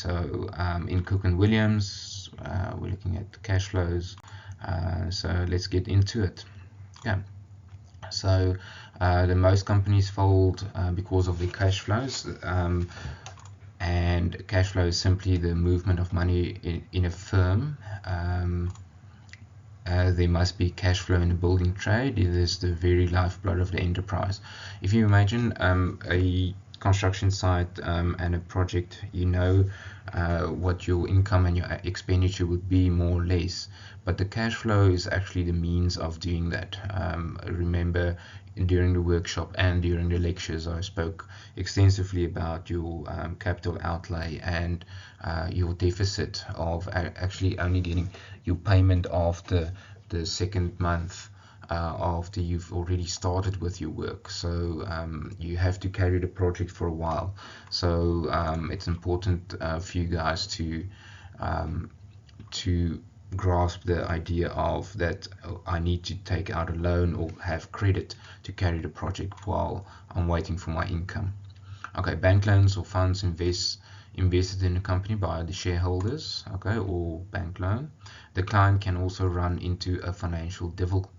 So in Cook and Williams, we're looking at the cash flows. So let's get into it. Okay. So the most companies fold because of their cash flows, and cash flow is simply the movement of money in a firm. There must be cash flow in the building trade. It is the very lifeblood of the enterprise. If you imagine a construction site and a project, you know what your income and your expenditure would be more or less, but the cash flow is actually the means of doing that. Remember, during the workshop and during the lectures, I spoke extensively about your capital outlay and your deficit of actually only getting your payment after the second month after you've already started with your work. So you have to carry the project for a while. So it's important for you guys to grasp the idea of that I need to take out a loan or have credit to carry the project while I'm waiting for my income. Okay, bank loans or funds invested in a company by the shareholders, okay, or bank loan. The client can also run into a financial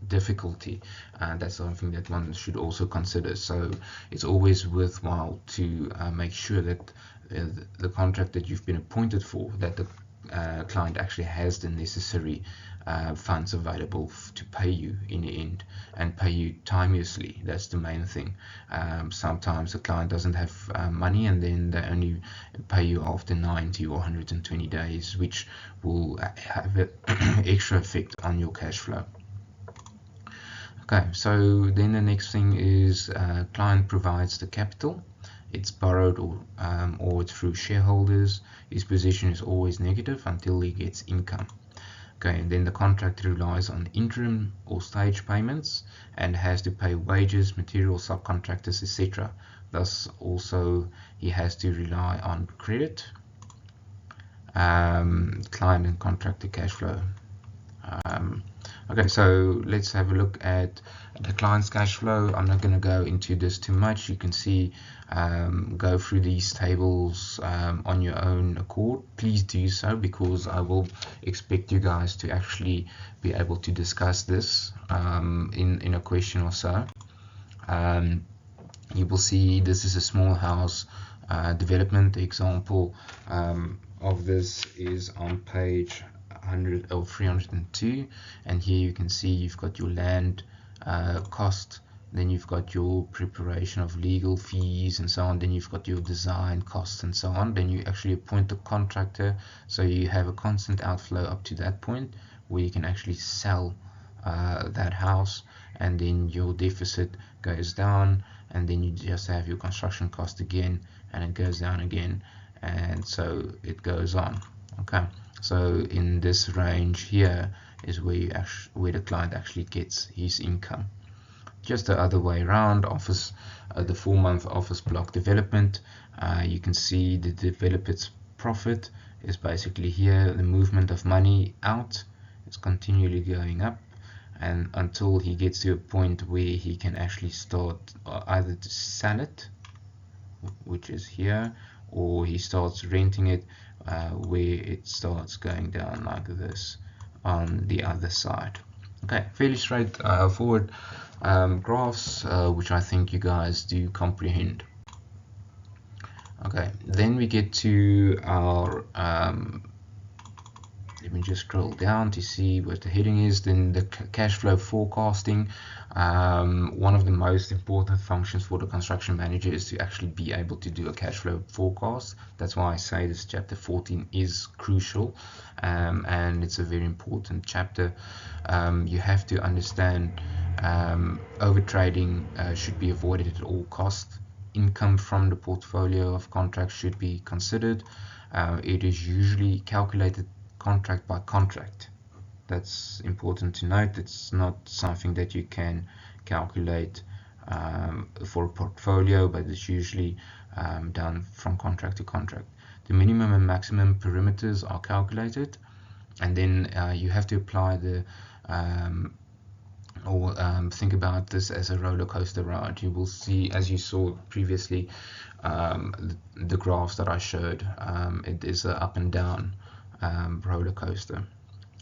difficulty, and that's something that one should also consider. So it's always worthwhile to make sure that the contract that you've been appointed for, that the client actually has the necessary funds available to pay you in the end, and pay you timeously. That's the main thing. Sometimes the client doesn't have money, and then they only pay you after 90 or 120 days, which will have an extra effect on your cash flow. Okay, so then the next thing is client provides the capital. It's borrowed or it's through shareholders. His position is always negative until he gets income. Okay, and then the contractor relies on interim or stage payments and has to pay wages, material, subcontractors, etc. Thus, also he has to rely on credit, client and contractor cash flow. Okay, so let's have a look at the client's cash flow. I'm not going to go into this too much. You can see, go through these tables on your own accord. Please do so, because I will expect you guys to actually be able to discuss this in a question or so. You will see this is a small house development. The example of this is on page 100 or 302, and here you can see you've got your land cost, then you've got your preparation of legal fees and so on, then you've got your design costs and so on. Then you actually appoint the contractor, so you have a constant outflow up to that point where you can actually sell that house, and then your deficit goes down, and then you just have your construction cost again, and it goes down again, and so it goes on. Okay, so in this range here is where the client actually gets his income. Just the other way around, the 4-month office block development, you can see the developer's profit is basically here. The movement of money out is continually going up, and until he gets to a point where he can actually start either to sell it, which is here, or he starts renting it, where it starts going down like this on the other side. Okay, fairly straightforward graphs, which I think you guys do comprehend. Okay, then we get to our let me just scroll down to see what the heading is. Then the cash flow forecasting. One of the most important functions for the construction manager is to actually be able to do a cash flow forecast. That's why I say this chapter 14 is crucial, and it's a very important chapter. You have to understand overtrading should be avoided at all costs. Income from the portfolio of contracts should be considered. It is usually calculated contract by contract. That's important to note. It's not something that you can calculate for a portfolio, but it's usually done from contract to contract. The minimum and maximum perimeters are calculated, and then you have to apply the think about this as a roller coaster ride. You will see, as you saw previously, the graphs that I showed. It is an up and down roller coaster.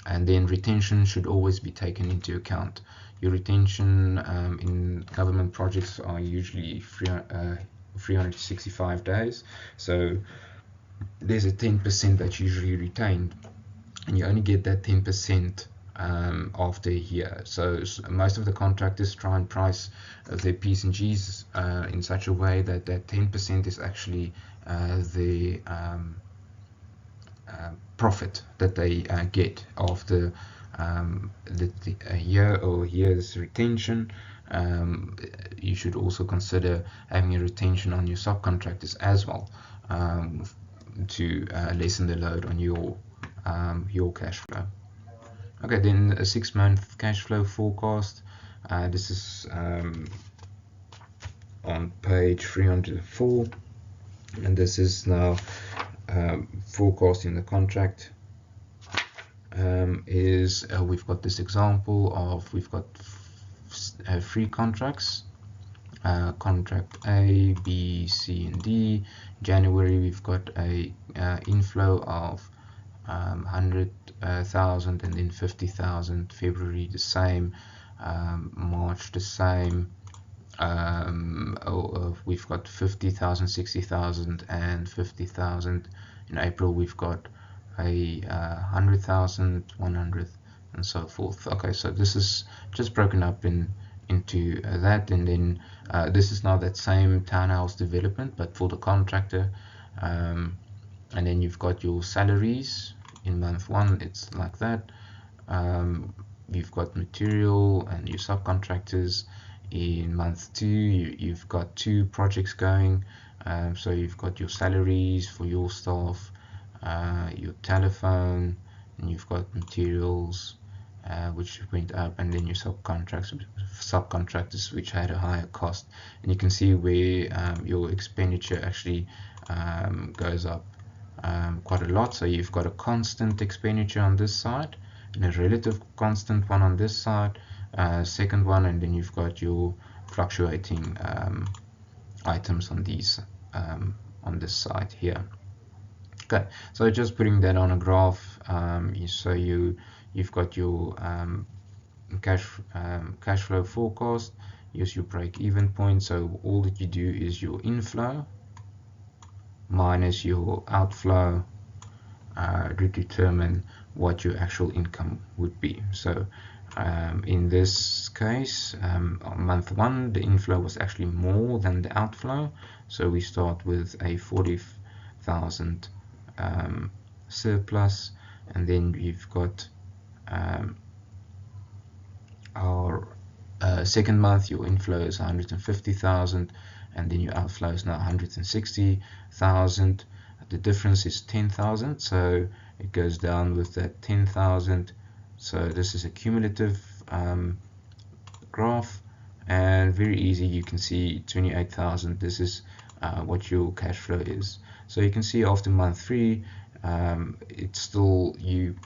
And then retention should always be taken into account. Your retention in government projects are usually 365 days, so there's a 10% that's usually retained, and you only get that 10% after a year. So most of the contractors try and price their P's and G's in such a way that that 10% is actually the profit that they get after a year or year's retention. You should also consider having a retention on your subcontractors as well, to lessen the load on your cash flow. Okay, then a 6-month cash flow forecast. This is on page 304, and this is now forecasting the contract. We've got this example of, we've got 3 contracts, contract A, B, C, and D. January we've got a inflow of 100,000 and then 50,000. February the same, March the same. We've got 50,000, 60,000, and 50,000. In April we've got a 100,000, 100, and so forth. Okay, so this is just broken up into that, and then this is now that same townhouse development but for the contractor. And then you've got your salaries in month 1, it's like that. You've got material and your subcontractors. In month 2, you've got 2 projects going, so you've got your salaries for your staff, your telephone, and you've got materials, which went up, and then your subcontractors which had a higher cost. And you can see where your expenditure actually goes up quite a lot. So you've got a constant expenditure on this side and a relative constant one on this side, second one, and then you've got your fluctuating items on these on this side here. Okay, so just putting that on a graph, so you've got your cash flow forecast. Here's your break-even point. So all that you do is your inflow minus your outflow to determine what your actual income would be. So in this case, month 1, the inflow was actually more than the outflow, so we start with a 40,000 surplus, and then we've got our second month, your inflow is 150,000, and then your outflow is now 160,000. The difference is 10,000, so it goes down with that 10,000. So this is a cumulative graph, and very easy, you can see 28,000. This is what your cash flow is. So you can see after month 3, it's still you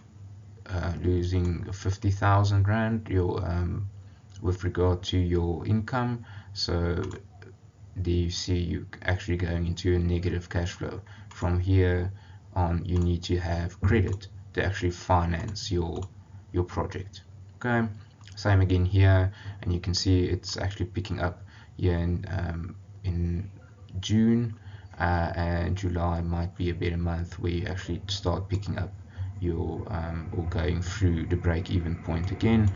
losing 50,000 rand with regard to your income. So there you see you actually going into a negative cash flow. From here on, you need to have credit to actually finance your project. Okay, same again here, and you can see it's actually picking up here in June, and July might be a better month where you actually start picking up your or going through the break-even point again,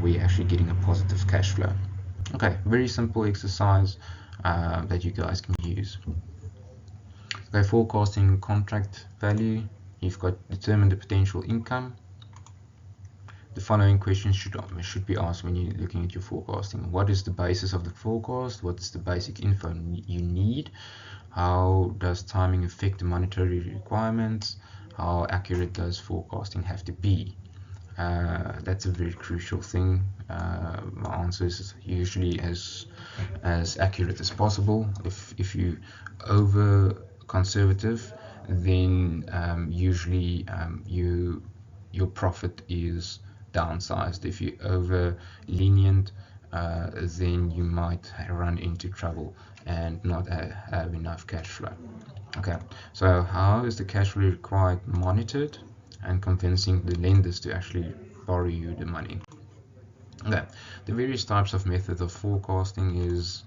where you're actually getting a positive cash flow. Okay, very simple exercise that you guys can use. Okay, forecasting contract value. You've got determine the potential income. The following questions should be asked when you're looking at your forecasting. What is the basis of the forecast? What's the basic info you need? How does timing affect the monetary requirements? How accurate does forecasting have to be? That's a very crucial thing. My answer is usually as accurate as possible. If you over conservative, then usually your profit is downsized. If you over lenient, then you might run into trouble and not have enough cash flow. Okay, so how is the cash flow required monitored and convincing the lenders to actually borrow you the money? Okay, the various types of methods of forecasting is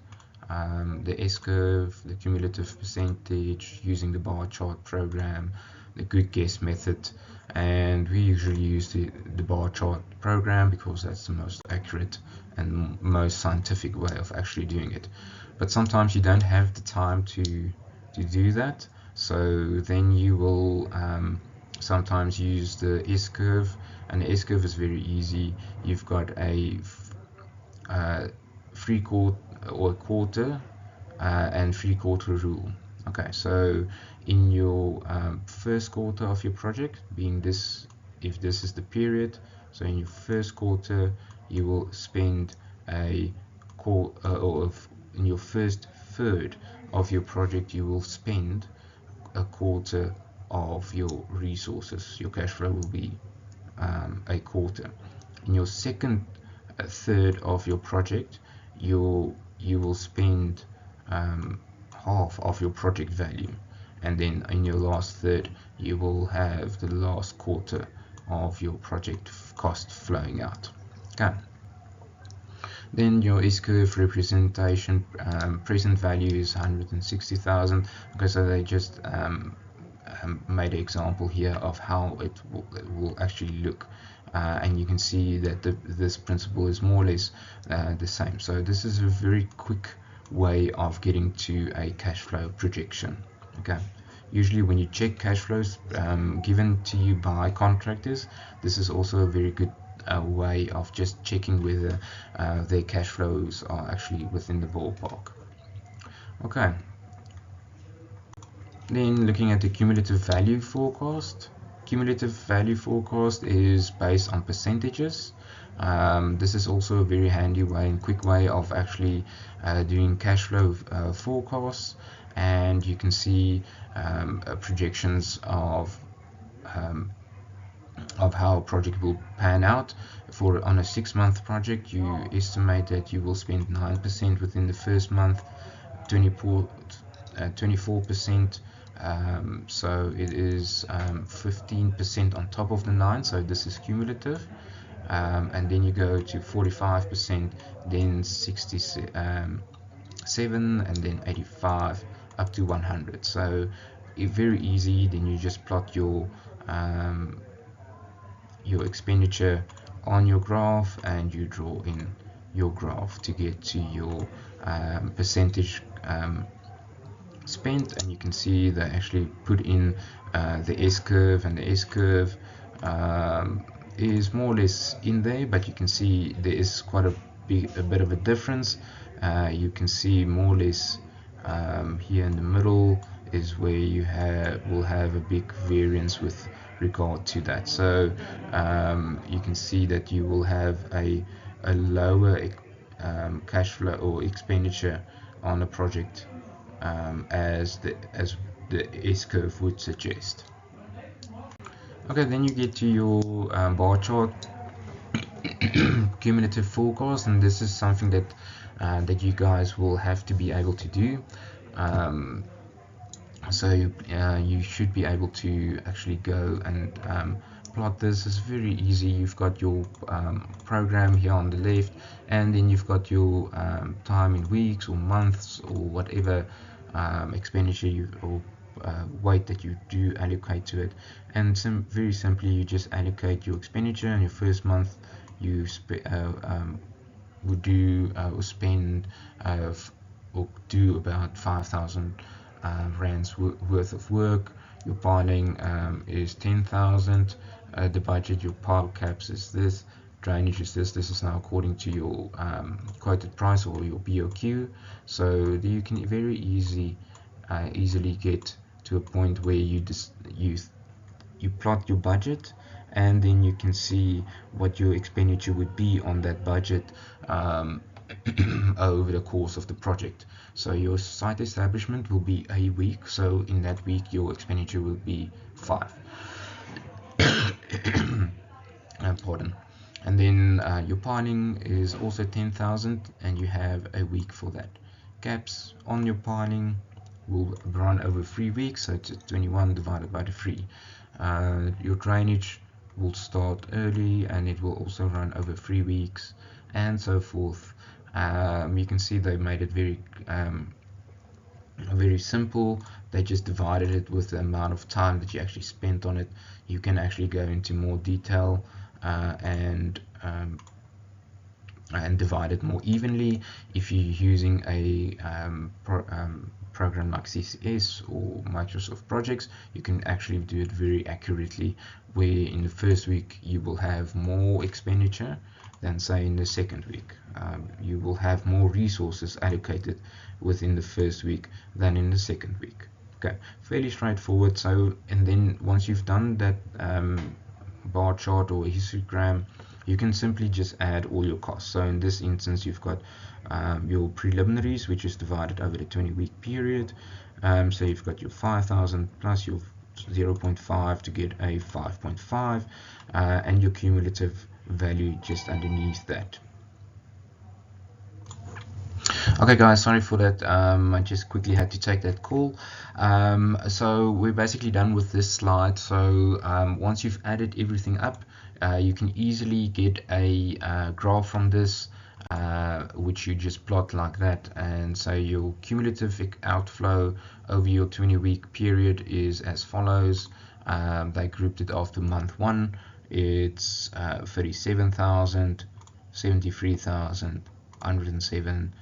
the S-curve, the cumulative percentage, using the bar chart program, the good guess method, and we usually use the bar chart program because that's the most accurate and most scientific way of actually doing it. But sometimes you don't have the time to do that, so then you will sometimes use the S-curve, and the S-curve is very easy. You've got a 3/4 or a quarter and 3/4 rule. Okay, so in your first quarter of your project, being this, if this is the period, so in your first quarter you will spend a or in your first third of your project you will spend a quarter of your resources. Your cash flow will be a quarter. In your second third of your project, you will spend half of your project value, and then in your last third you will have the last quarter of your project cost flowing out. Okay. Then your S-curve representation, present value is 160,000. Okay, so they just made an example here of how it will actually look, and you can see that this principle is more or less the same. So this is a very quick way of getting to a cash flow projection. Okay, usually when you check cash flows given to you by contractors, this is also a very good way of just checking whether their cash flows are actually within the ballpark. Okay, then looking at the cumulative value forecast. Cumulative value forecast is based on percentages. This is also a very handy way and quick way of actually doing cash flow forecasts, and you can see projections of how a project will pan out. On a 6-month project, you estimate that you will spend 9% within the first month, 24%, so it is 15% on top of the 9, so this is cumulative, and then you go to 45%, then 67, and then 85 up to 100. So very easy. Then you just plot your expenditure on your graph, and you draw in your graph to get to your percentage spent, and you can see they actually put in the S-curve, and the S-curve is more or less in there, but you can see there is quite a bit of a difference. You can see more or less here in the middle is where you will have a big variance with regard to that. So you can see that you will have a lower cash flow or expenditure on a project as the S-curve would suggest. Okay, then you get to your bar chart cumulative forecast, and this is something that you guys will have to be able to do. So you should be able to actually go and plot this. It's very easy. You've got your program here on the left, and then you've got your time in weeks or months or whatever expenditure or weight that you do allocate to it. And very simply, you just allocate your expenditure. In your first month, you would do or spend or do about 5,000 rands worth of work. Your piling is 10,000. The budget, your pile caps is this, drainage is this. This is now according to your quoted price or your BOQ. So you can very easily get to a point where you plot your budget, and then you can see what your expenditure would be on that budget over the course of the project. So your site establishment will be a week, so in that week your expenditure will be 5. Pardon. And then your piling is also 10,000, and you have a week for that. Caps on your piling will run over 3 weeks, so it's 21 divided by the 3. Your drainage will start early, and it will also run over 3 weeks, and so forth. You can see they made it very simple. They just divided it with the amount of time that you actually spent on it. You can actually go into more detail and divide it more evenly. If you're using a program like CCS or Microsoft Projects, you can actually do it very accurately, where in the first week you will have more expenditure than say in the second week. You will have more resources allocated within the first week than in the second week. Okay, fairly straightforward. So, and then once you've done that bar chart or histogram, you can simply just add all your costs. So in this instance, you've got your preliminaries, which is divided over the 20-week period. So you've got your 5,000 plus your 0.5 to get a 5.5, and your cumulative value just underneath that. Okay guys, sorry for that. I just quickly had to take that call. So we're basically done with this slide. So once you've added everything up, you can easily get a graph from this, which you just plot like that. And so your cumulative outflow over your 20-week period is as follows. They grouped it after month 1. It's 37,000, 73,000, 107,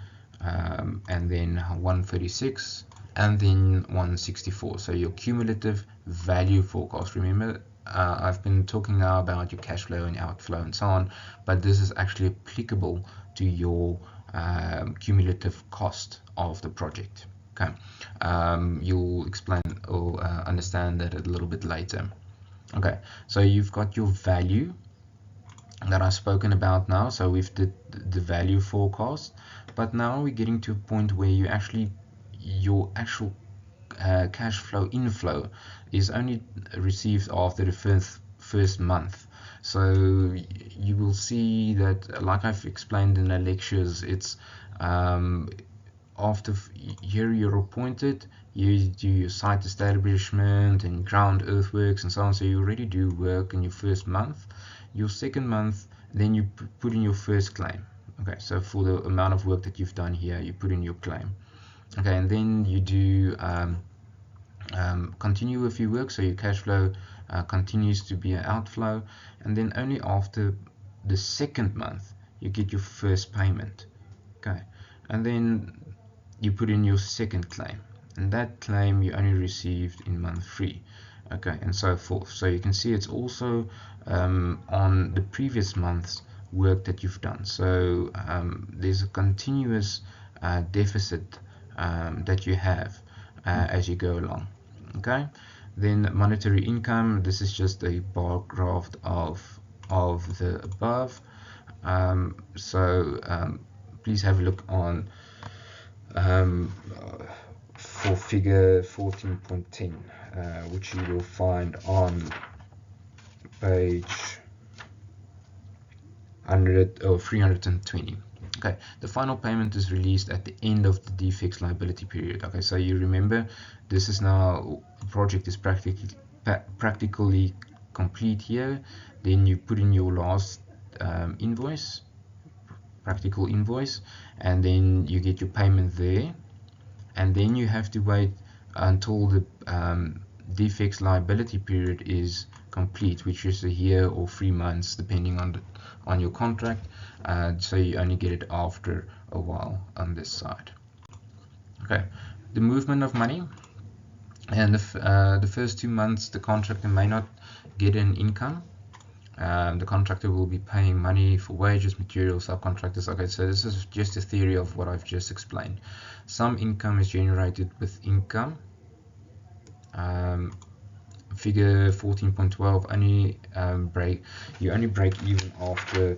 and then 136, and then 164. So your cumulative value forecast. Remember, I've been talking now about your cash flow and outflow and so on, but this is actually applicable to your cumulative cost of the project. Okay, you'll explain or understand that a little bit later. Okay, so you've got your value that I've spoken about now. So we've did the value forecast, but now we're getting to a point where your actual cash flow inflow is only received after the first month. So you will see that, like I've explained in the lectures, it's after here you're appointed, you do your site establishment and ground earthworks and so on. So you already do work in your first month. Your second month, then you put in your first claim. Okay, so for the amount of work that you've done here, you put in your claim. Okay, and then you do continue with your work, so your cash flow continues to be an outflow, and then only after the second month you get your first payment. Okay, and then you put in your second claim, and that claim you only received in month 3. Okay, and so forth. So you can see it's also on the previous month's work that you've done. So there's a continuous deficit that you have as you go along. Okay, then monetary income. This is just a bar graph of the above. Please have a look on for figure 14.10, which you will find on page 320. Okay, the final payment is released at the end of the defects liability period. Okay, so you remember, this is now, the project is practically complete here. Then you put in your last invoice, practical invoice, and then you get your payment there, and then you have to wait until the defects liability period is complete, which is a year or 3 months depending on your contract. So you only get it after a while on this side. Okay, the movement of money, and the first 2 months the contractor may not get an income. The contractor will be paying money for wages, materials, subcontractors. Okay, so this is just a theory of what I've just explained. Some income is generated with income. Figure 14.12 only you only break even after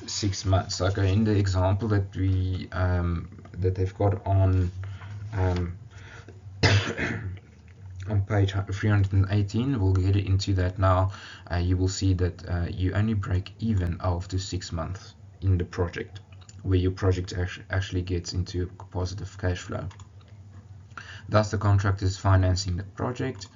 6 months. Okay, in the example that that they've got on on page 318, we'll get into that now. You will see that you only break even after 6 months in the project, where your project actually gets into positive cash flow. Thus, the contractor is financing the project,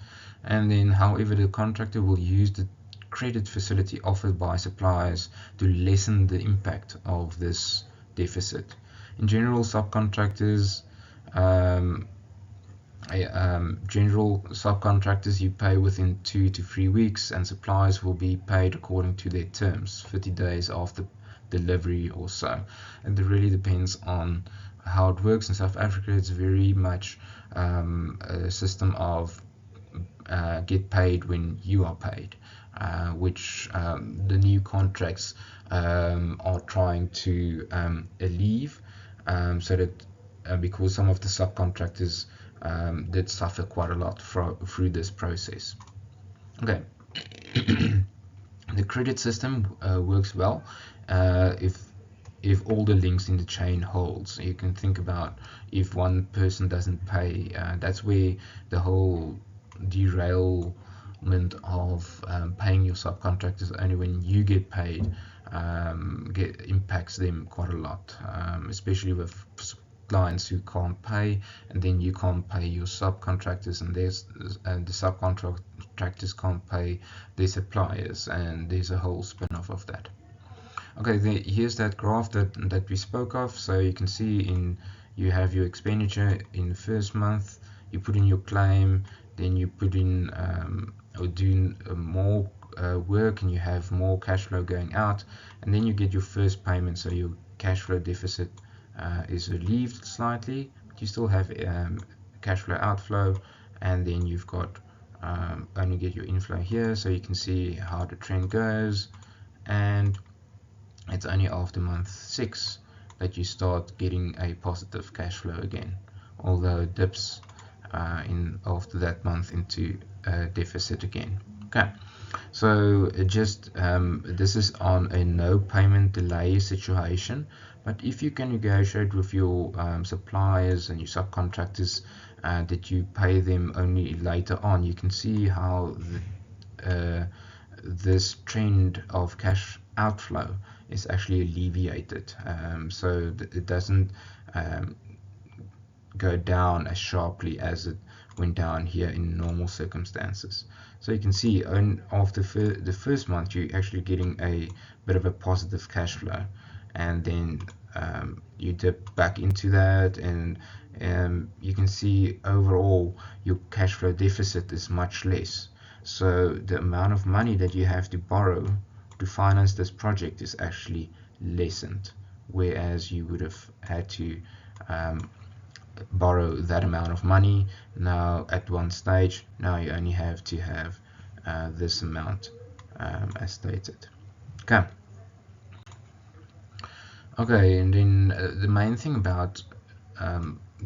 and then, however, the contractor will use the credit facility offered by suppliers to lessen the impact of this deficit. In general, subcontractors you pay within 2 to 3 weeks, and suppliers will be paid according to their terms, 30 days after delivery or so. And it really depends on how it works. In South Africa, it's very much a system of get paid when you are paid, which the new contracts are trying to alleviate, so that because some of the subcontractors did suffer quite a lot through this process. Okay. The credit system works well if all the links in the chain holds. You can think about if one person doesn't pay, that's where the whole derailment of paying your subcontractors only when you get paid impacts them quite a lot, especially with clients who can't pay, and then you can't pay your subcontractors, and the subcontractors can't pay their suppliers, and there's a whole spin-off of that. Okay, here's that graph that we spoke of. So you can see you have your expenditure in the first month, you put in your claim, then you put in or doing more work, and you have more cash flow going out, and then you get your first payment. So your cash flow deficit is relieved slightly, but you still have cash flow outflow, and then you've got only get your inflow here. So you can see how the trend goes, and it's only after month 6 that you start getting a positive cash flow again, although it dips after that month into deficit again. Okay, so this is on a no payment delay situation, but if you can negotiate with your suppliers and your subcontractors that you pay them only later on, you can see how this trend of cash outflow is actually alleviated, so that it doesn't go down as sharply as it went down here in normal circumstances. So you can see after the first month you're actually getting a bit of a positive cash flow, and then you dip back into that, and you can see overall your cash flow deficit is much less. So the amount of money that you have to borrow to finance this project is actually lessened, whereas you would have had to borrow that amount of money now at one stage. Now you only have to have this amount as stated. Okay, and then the main thing about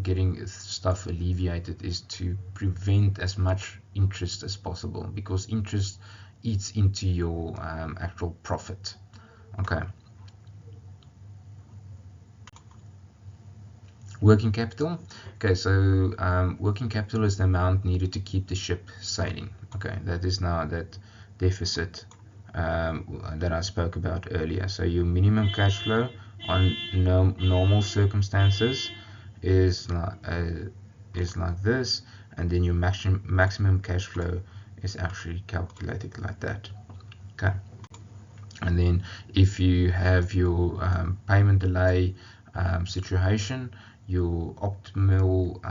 getting stuff alleviated is to prevent as much interest as possible, because interest eats into your actual profit. Okay. Working capital. Okay, so working capital is the amount needed to keep the ship sailing. Okay, that is now that deficit that I spoke about earlier. So your minimum cash flow on normal circumstances is like this, and then your maximum cash flow is actually calculated like that. Okay, and then if you have your payment delay situation, your optimal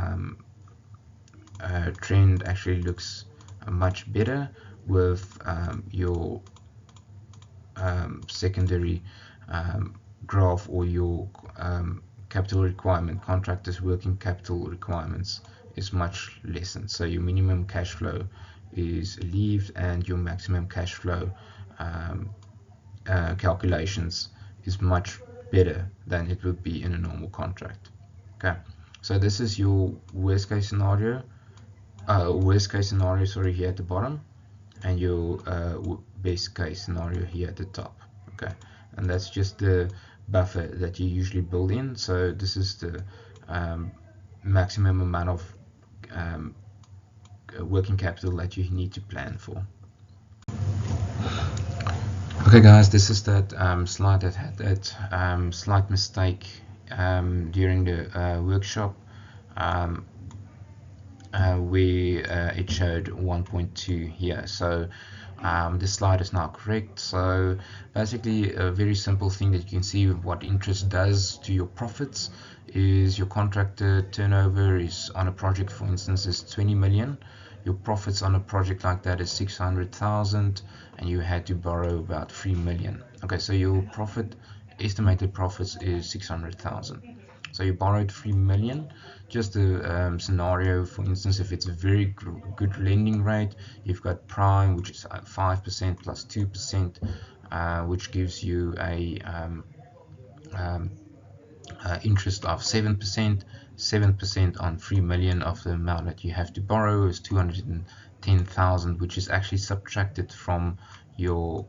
trend actually looks much better with your secondary graph, or your capital requirement, contractors working capital requirements, is much lessened. So your minimum cash flow is relieved, and your maximum cash flow calculations is much better than it would be in a normal contract. Okay, so this is your worst case scenario here at the bottom, and your best case scenario here at the top. Okay, and that's just the buffer that you usually build in. So this is the maximum amount of working capital that you need to plan for. Okay guys, this is that slide that had that slight mistake during the workshop where it showed 1.2 here. So this slide is now correct. So basically a very simple thing that you can see what interest does to your profits is your contractor turnover is on a project, for instance, is 20 million. Your profits on a project like that is 600,000 and you had to borrow about 3 million. Okay, so your estimated profits is 600,000. So you borrowed 3 million. Just a scenario, for instance, if it's a very good lending rate, you've got prime, which is 5% plus 2%, which gives you a interest of 7%. 7% on 3 million of the amount that you have to borrow is 210,000, which is actually subtracted from your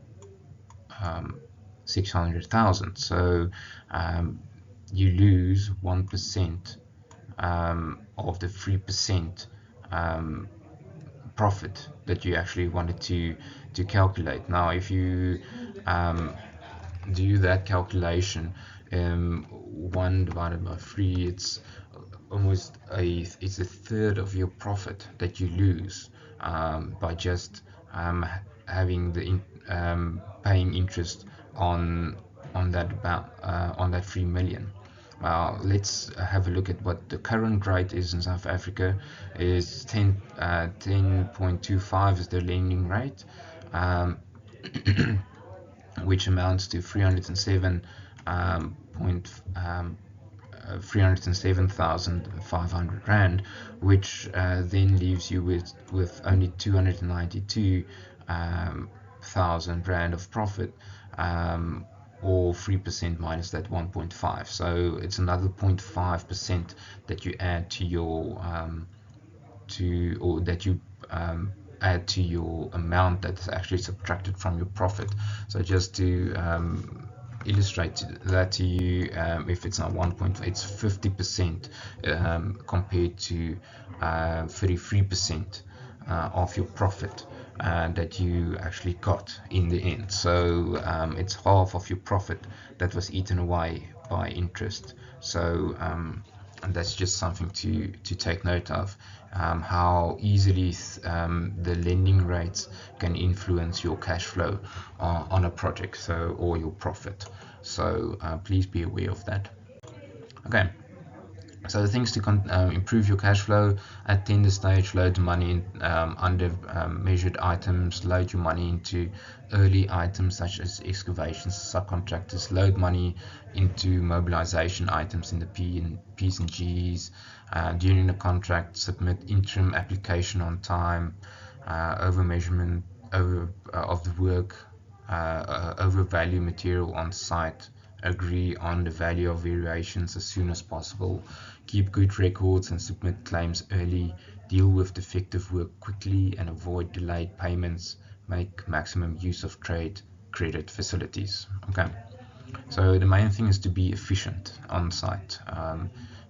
600,000. So you lose 1% of the 3% profit that you actually wanted to calculate. Now if you do that calculation, 1 divided by 3, it's almost a third of your profit that you lose by just having the paying interest on that 3 million. Let's have a look at what the current rate is in South Africa. Is 10.25 is the lending rate, which amounts to 307,500 rand, which then leaves you with only 292,000 rand of profit, or 3% minus that 1.5. So it's another 0.5% that you add to your add to your amount that's actually subtracted from your profit. So just to illustrate that to you, if it's not 1.5, it's 50% compared to 33% of your profit that you actually got in the end. So it's half of your profit that was eaten away by interest. So and that's just something to take note of, how easily the lending rates can influence your cash flow on a project, so, or your profit. So please be aware of that. Okay. So the things to improve your cash flow: at tender stage, load money in under measured items, load your money into early items such as excavations, subcontractors, load money into mobilization items in the P's and G's. During the contract, submit interim application on time, over measurement of the work, overvalue material on site, agree on the value of variations as soon as possible, keep good records and submit claims early, deal with defective work quickly and avoid delayed payments, make maximum use of trade credit facilities. Okay, so the main thing is to be efficient on site.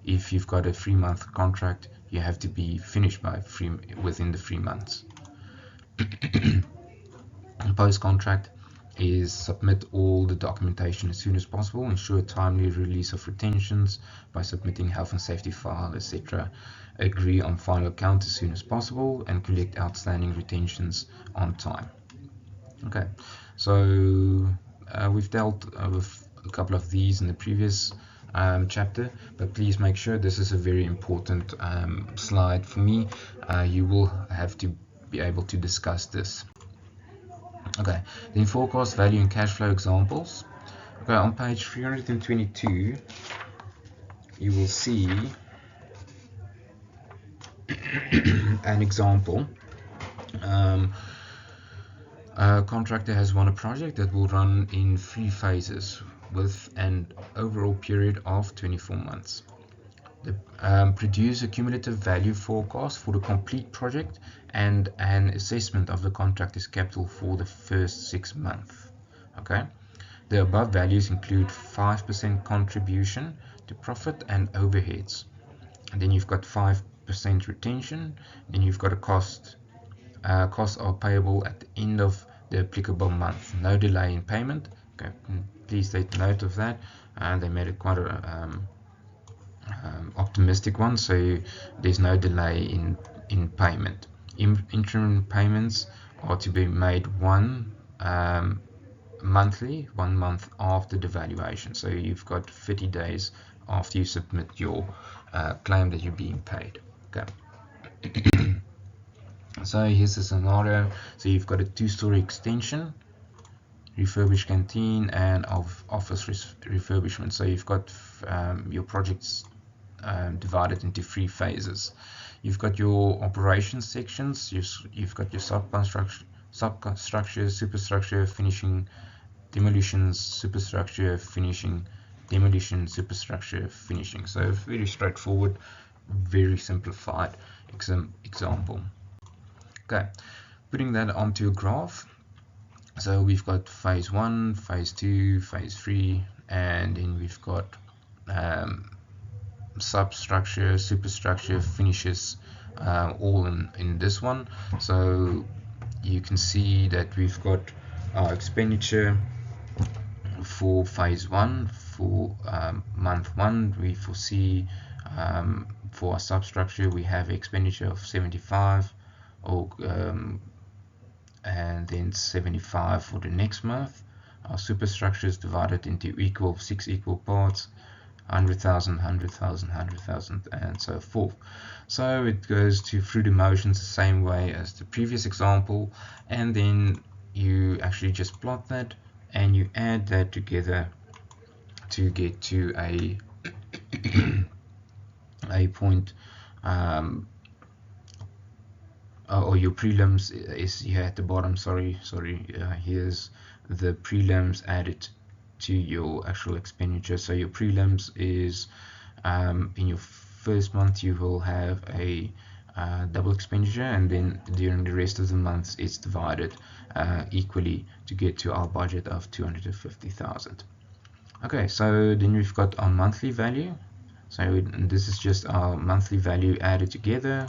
If you've got a 3-month contract, you have to be finished within the 3 months. Post-contract is submit all the documentation as soon as possible, ensure timely release of retentions by submitting health and safety file, etc. Agree on final account as soon as possible and collect outstanding retentions on time. Okay, so we've dealt with a couple of these in the previous chapter, but please make sure this is a very important slide for me. You will have to be able to discuss this. Okay, then forecast value and cash flow examples. Okay, on page 322, you will see an example. A contractor has won a project that will run in 3 phases with an overall period of 24 months. Produce a cumulative value forecast for the complete project and an assessment of the contractor's capital for the first 6 months. Okay, the above values include 5% contribution to profit and overheads, and then you've got 5 retention. Then you've got a cost. Costs are payable at the end of the applicable month. No delay in payment. Okay, please take note of that. And they made it quite a optimistic one, so there's no delay in payment. Interim payments are to be made monthly, 1 month after the valuation. So you've got 30 days after you submit your claim that you're being paid. Okay. So here's the scenario. So you've got a 2-story extension, refurbished canteen, and office refurbishment. So you've got your projects divided into 3 phases. You've got your operations sections. You've got your substructure, superstructure, finishing, demolitions, superstructure, finishing, demolition, superstructure, finishing. So very straightforward, very simplified example. Okay, putting that onto a graph. So we've got phase 1, phase 2, phase 3, and then we've got substructure, superstructure, finishes, all in this one. So you can see that we've got our expenditure for phase 1 for month 1. We foresee for our substructure we have expenditure of 75, and then 75 for the next month. Our superstructure is divided into 6 equal parts, 100,000, 100,000, 100,000, and so forth. So it goes through the motions the same way as the previous example, and then you actually just plot that and you add that together to get to a point, or your prelims is here at the bottom. Here's the prelims added to your actual expenditure. So your prelims is in your first month you will have a double expenditure, and then during the rest of the months it's divided equally to get to our budget of 250,000. Okay, so then we've got our monthly value. So this is just our monthly value added together,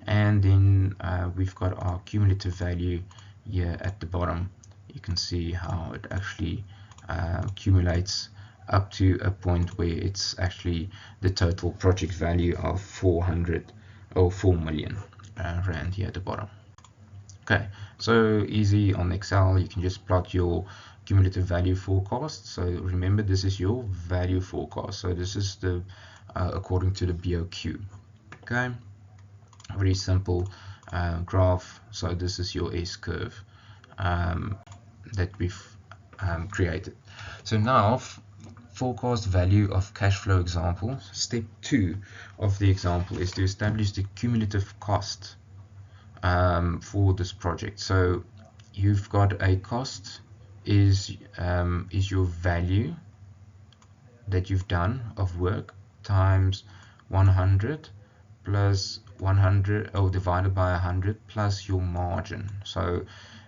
and then we've got our cumulative value here at the bottom. You can see how it actually accumulates up to a point where it's actually the total project value of 4 million rand here at the bottom. Okay, so easy on Excel. You can just plot your cumulative value forecast. So remember, this is your value forecast. So this is the according to the BOQ. Okay, very simple graph. So this is your S curve that we've created. So now forecast value of cash flow example. Step 2 of the example is to establish the cumulative cost for this project. So you've got a cost is your value that you've done of work times 100 plus 100, or divided by 100 plus your margin. So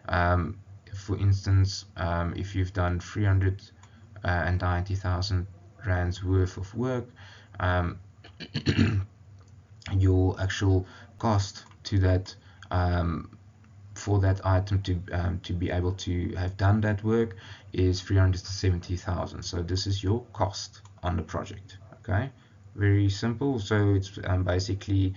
for instance, if you've done 390,000 rands worth of work, your actual cost to that for that item to be able to have done that work is 370,000. So this is your cost on the project. Okay, very simple. So it's basically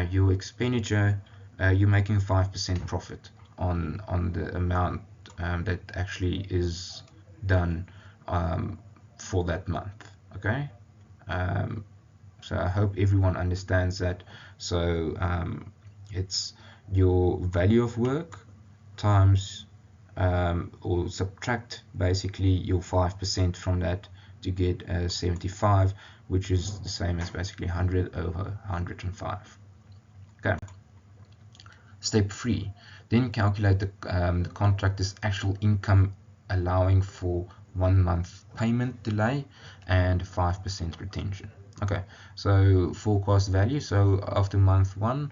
your expenditure. You're making 5% profit on the amount that actually is done for that month. Okay, so I hope everyone understands that. So it's your value of work times or subtract basically your 5% from that to get 75, which is the same as basically 100 over 105. Okay. Step 3, then calculate the contractor's actual income, allowing for 1 month payment delay and 5% retention. Okay, so forecast value. So after month 1,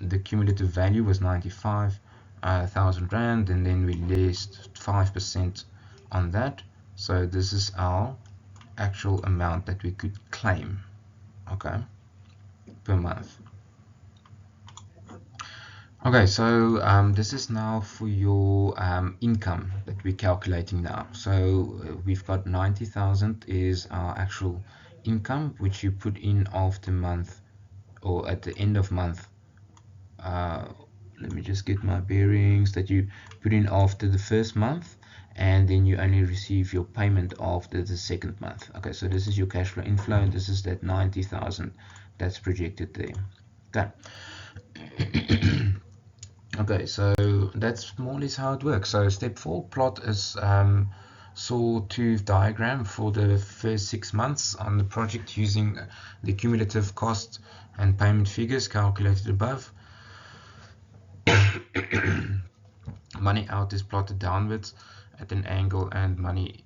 the cumulative value was 95,000 rand, and then we list 5% on that. So this is our actual amount that we could claim. Okay, per month. Okay, so this is now for your income that we're calculating now. So we've got 90,000 is our actual income, which you put in after month or at the end of month. Let me just get my bearings, that you put in after the first month, and then you only receive your payment after the second month. Okay, so this is your cash flow inflow, and this is that 90,000 that's projected there. Okay. Okay, so that's more or less how it works. So step 4, plot is sawtooth diagram for the first 6 months on the project using the cumulative cost and payment figures calculated above. Money out is plotted downwards at an angle, and money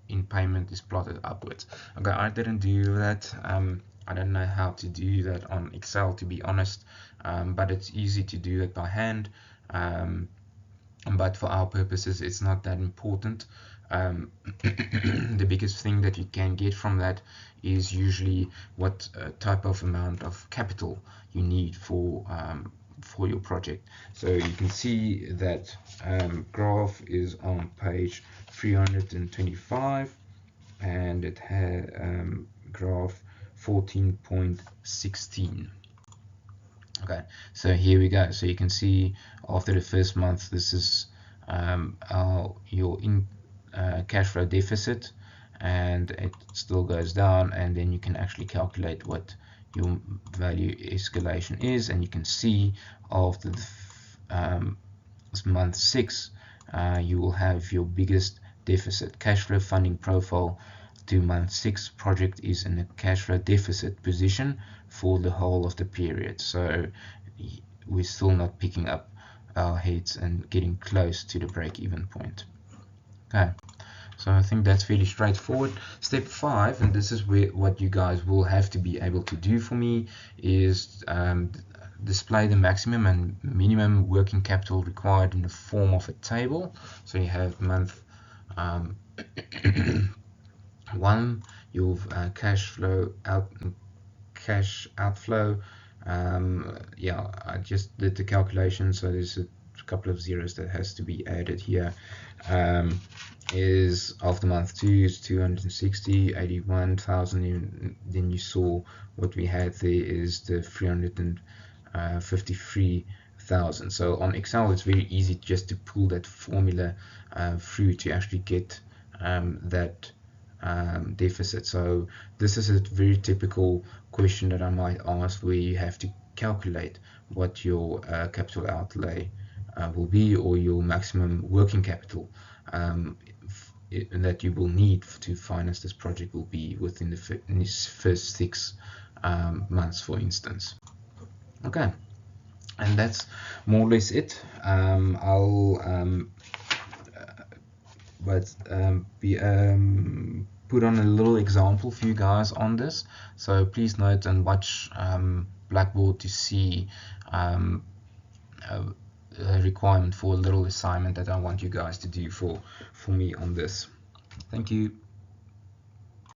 in payment is plotted upwards. Okay, I didn't do that. I don't know how to do that on Excel, to be honest, but it's easy to do it by hand. But for our purposes, it's not that important. The biggest thing that you can get from that is usually what type of amount of capital you need for your project. So you can see that graph is on page 325, and it had graph 14.16. Okay, so here we go. So you can see after the first month, this is your cash flow deficit, and it still goes down, and then you can actually calculate what your value escalation is, and you can see after the month 6 you will have your biggest deficit. Cash flow funding profile to month 6 project is in a cash flow deficit position for the whole of the period. So we're still not picking up our heads and getting close to the break-even point. Okay, so I think that's fairly straightforward. Step 5, and this is what you guys will have to be able to do for me, is display the maximum and minimum working capital required in the form of a table. So you have month 1, your cash outflow. Yeah, I just did the calculation, so there's a couple of zeros that has to be added here. Is after month 2 is 260, 81,000. Then you saw what we had there is the 353,000. So on Excel, it's very easy just to pull that formula through to actually get that deficit. So this is a very typical question that I might ask, where you have to calculate what your capital outlay will be, or your maximum working capital that you will need to finance this project will be within the first 6 months, for instance. Okay, and that's more or less it. I'll put on a little example for you guys on this, so please note and watch Blackboard to see a requirement for a little assignment that I want you guys to do for me on this. Thank you.